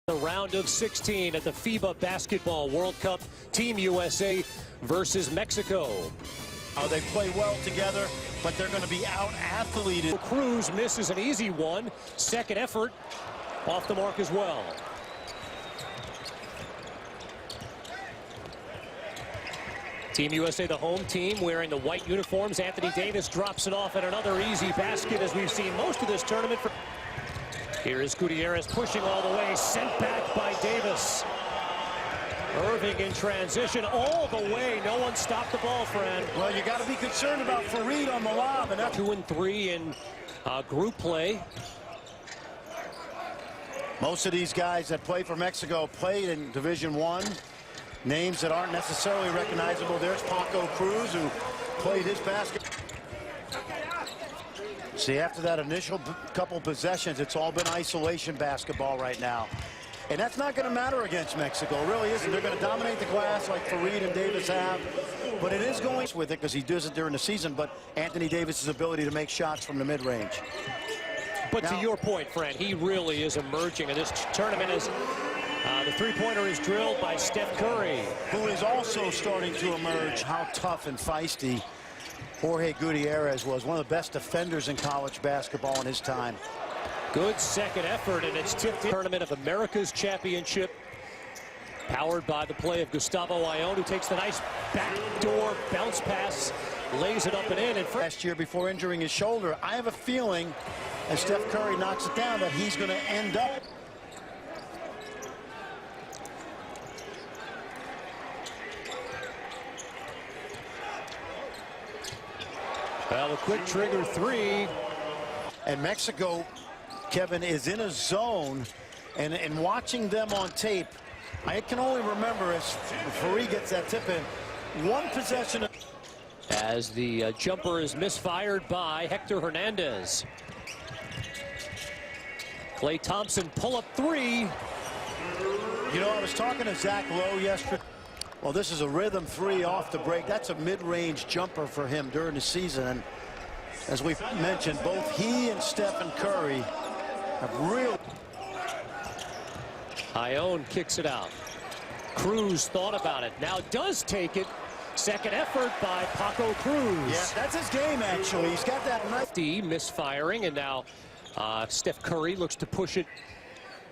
The round of 16 at the FIBA Basketball World Cup, Team USA versus Mexico. They play well together, but they're going to be out-athleted. Cruz misses an easy one. Second effort off the mark as well. Team USA, the home team, wearing the white uniforms. Anthony Davis drops it off at another easy basket, as we've seen most of this tournament. Here is Gutierrez pushing all the way, sent back by Davis. Irving in transition all the way. No one stopped the ball, friend. Well, you got to be concerned about Fareed on the lob. And 2 and 3 in group play. Most of these guys that play for Mexico played in Division I. Names that aren't necessarily recognizable. There's Paco Cruz, who played his basket. See, after that initial couple possessions, it's all been isolation basketball right now. And that's not going to matter against Mexico. It really isn't. They're going to dominate the glass like Fareed and Davis have. But it is going with it because he does it during the season. But Anthony Davis's ability to make shots from the mid-range. But now, to your point, Fran, he really is emerging in this tournament as the three-pointer is drilled by Steph Curry, who is also starting to emerge. How tough and feisty Jorge Gutierrez was. One of the best defenders in college basketball in his time. Good second effort, and it's tipped in. Tournament of America's Championship, powered by the play of Gustavo Ayón, who takes the nice backdoor bounce pass, lays it up and in. And last year, before injuring his shoulder, I have a feeling, as Steph Curry knocks it down, that he's going to end up. Well, a quick trigger three. And Mexico, Kevin, is in a zone, and watching them on tape, I can only remember as Fareed gets that tip in, one possession. As the jumper is misfired by Hector Hernandez. Klay Thompson pull-up three. You know, I was talking to Zach Lowe yesterday. Well, this is a rhythm three off the break. That's a mid-range jumper for him during the season. And as we mentioned, both he and Stephen Curry have really... Ayón kicks it out. Cruz thought about it. Now does take it. Second effort by Paco Cruz. Yeah, that's his game, actually. He's got that nice... Misfiring, and now Steph Curry looks to push it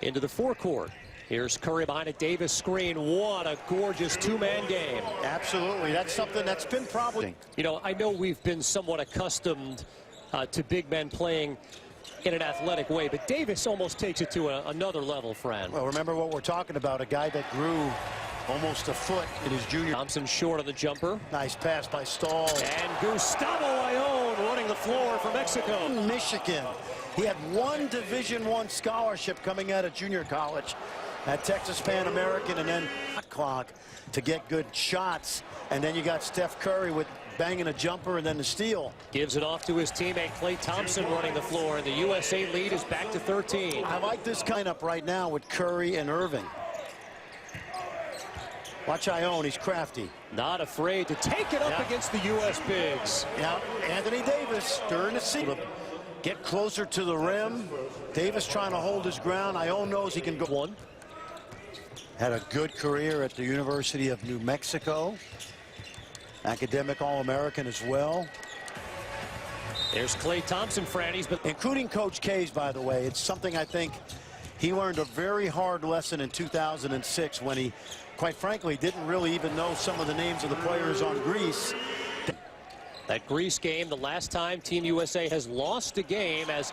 into the forecourt. Here's Curry behind a Davis screen. What a gorgeous two-man game. Absolutely. That's something that's been probably... You know, I know we've been somewhat accustomed to big men playing in an athletic way, but Davis almost takes it to another level, Fran. Well, remember what we're talking about, a guy that grew almost a foot in his junior. Thompson short on the jumper. Nice pass by Stahl. And Gustavo Ayón running the floor for Mexico. Michigan. He had one Division I scholarship coming out of junior college at Texas Pan American, and then clock to get good shots. And then you got Steph Curry with banging a jumper and then the steal. Gives it off to his teammate Klay Thompson running the floor, and the USA lead is back to 13. I like this lineup right now with Curry and Irving. Watch Ayón, he's crafty. Not afraid to take it up against the U.S. bigs. Now, Anthony Davis during the season. Get closer to the rim. Davis trying to hold his ground. Ayón knows he can go. One. Had a good career at the University of New Mexico. Academic All-American as well. There's Klay Thompson, Franny's, but including Coach K's, by the way. It's something I think he learned a very hard lesson in 2006 when he, quite frankly, didn't really even know some of the names of the players on Greece. That Greece game, the last time Team USA has lost a game, as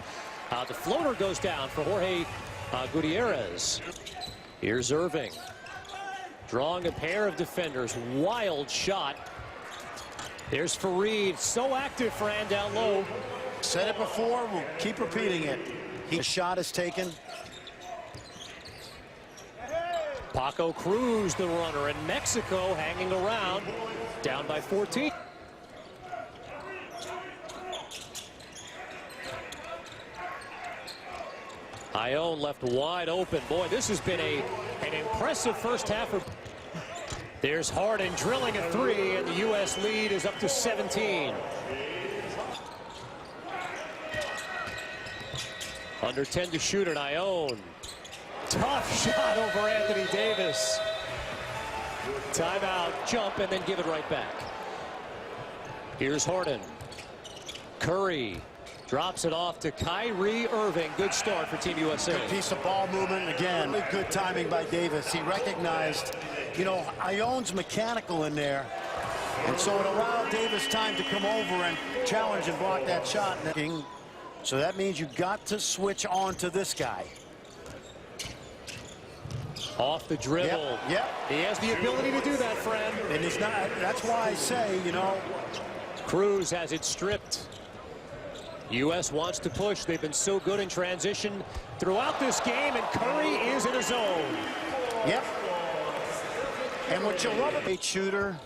the floater goes down for Jorge Gutierrez. Here's Irving. Drawing a pair of defenders. Wild shot. There's Fareed. So active, Fran, down low. Said it before. We'll keep repeating it. His shot is taken. Paco Cruz, the runner, and Mexico hanging around. Down by 14. Ayón left wide open. Boy, this has been an impressive first half. There's Harden drilling a three, and the U.S. lead is up to 17. Under 10 to shoot, and Ayón Tough shot over Anthony Davis. Timeout, jump, and then give it right back. Here's Harden. Curry drops it off to Kyrie Irving. Good start for Team USA. Good piece of ball movement. Again, good timing by Davis. He recognized, you know, Ion's mechanical in there. And so it allowed Davis time to come over and challenge and block that shot. So that means you got to switch on to this guy. Off the dribble. Yep. He has the ability to do that, friend. And it's not, that's why I say, you know. Cruz has it stripped. U.S. wants to push. They've been so good in transition throughout this game, and Curry is in a zone. Yep. And what you love about shooter,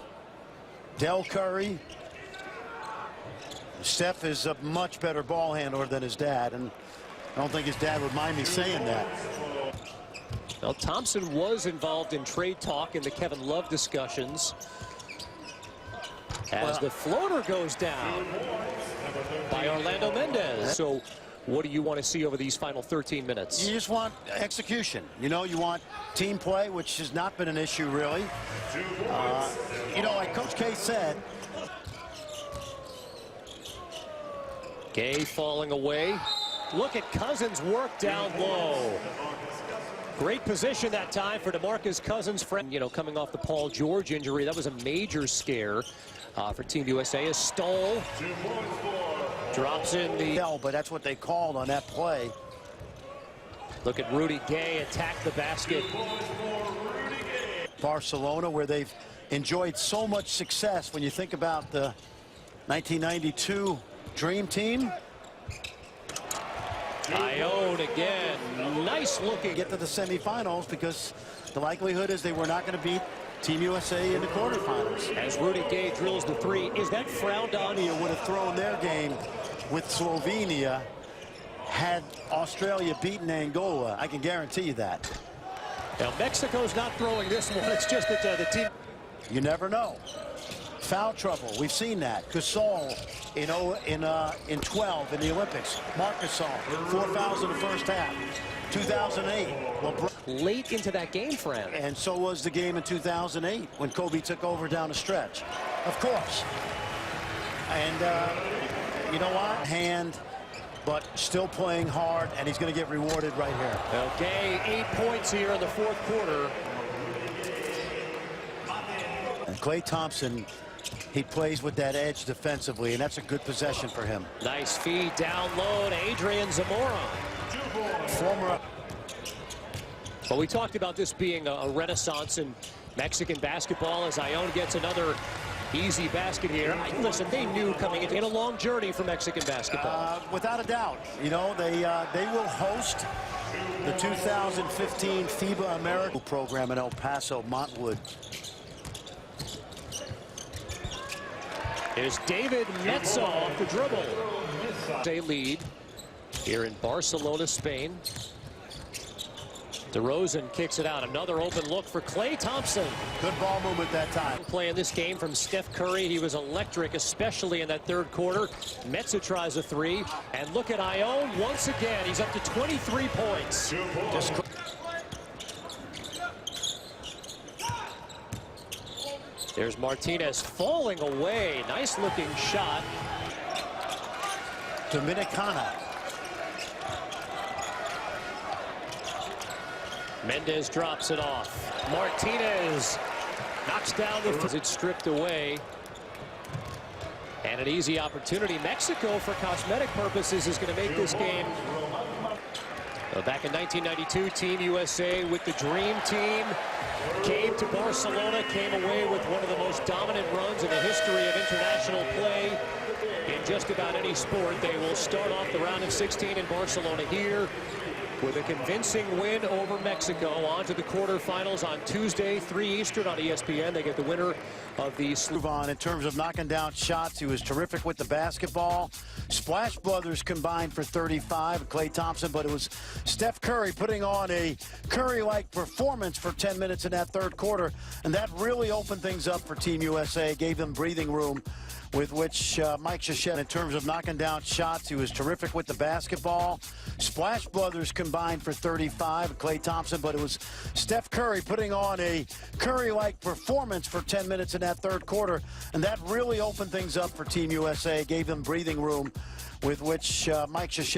Del Curry. Steph is a much better ball handler than his dad, and I don't think his dad would mind me saying that. Well, Thompson was involved in trade talk in the Kevin Love discussions. As the floater goes down by Orlando Mendez. So what do you want to see over these final 13 minutes? You just want execution. You know, you want team play, which has not been an issue, really. You know, like Coach K said. Gay falling away. Look at Cousins' work down low. Great position that time for DeMarcus Cousins. You know, coming off the Paul George injury, that was a major scare for Team USA. A Stoll drops in the... But that's what they called on that play. Look at Rudy Gay attack the basket. Barcelona, where they've enjoyed so much success when you think about the 1992 Dream Team. Ione again. Nice looking. Get to the semifinals because the likelihood is they were not going to beat Team USA in the quarterfinals. As Rudy Gay drills the three, is that frowned on? Slovenia would have thrown their game with Slovenia had Australia beaten Angola. I can guarantee you that. Now Mexico's not throwing this one. It's just that the team. You never know. Foul trouble. We've seen that. Gasol in 12 in the Olympics. Marc Gasol, 4 fouls in the first half. 2008. Late into that game, friend. And so was the game in 2008 when Kobe took over down the stretch. Of course. And you know what? Hand, but still playing hard, and he's going to get rewarded right here. Okay, 8 points here in the fourth quarter. And Klay Thompson, he plays with that edge defensively, and that's a good possession for him. Nice feed down low to Adrian Zamora. Former. Well, we talked about this being a renaissance in Mexican basketball as Ione gets another easy basket here. Listen, they knew coming into a long journey for Mexican basketball. Without a doubt. You know, they will host the 2015 FIBA America program in El Paso, Montwood. There's David Metza off the dribble. They lead here in Barcelona, Spain. DeRozan kicks it out. Another open look for Klay Thompson. Good ball movement that time. Playing this game from Steph Curry. He was electric, especially in that third quarter. Metza tries a three. And look at Ione once again. He's up to 23 points. There's Martinez falling away. Nice looking shot. Dominicana. Mendez drops it off. Martinez knocks down the... As it's stripped away. And an easy opportunity. Mexico, for cosmetic purposes, is going to make this game. Back in 1992, Team USA with the Dream Team came to Barcelona, came away with one of the most dominant runs in the history of international play in just about any sport. They will start off the round of 16 in Barcelona here with a convincing win over Mexico. On to the quarterfinals on Tuesday, 3 Eastern on ESPN. They get the winner of the... Move on in terms of knocking down shots. He was terrific with the basketball. Splash Brothers combined for 35, Klay Thompson, but it was Steph Curry putting on a Curry-like performance for 10 minutes in that third quarter, and that really opened things up for Team USA, gave them breathing room with which Mike Krzyzewski, in terms of knocking down shots, he was terrific with the basketball. Splash Brothers combined for 35, Klay Thompson, but it was Steph Curry putting on a Curry-like performance for 10 minutes in that third quarter, and that really opened things up for Team USA, gave them breathing room, with which Mike Krzyzewski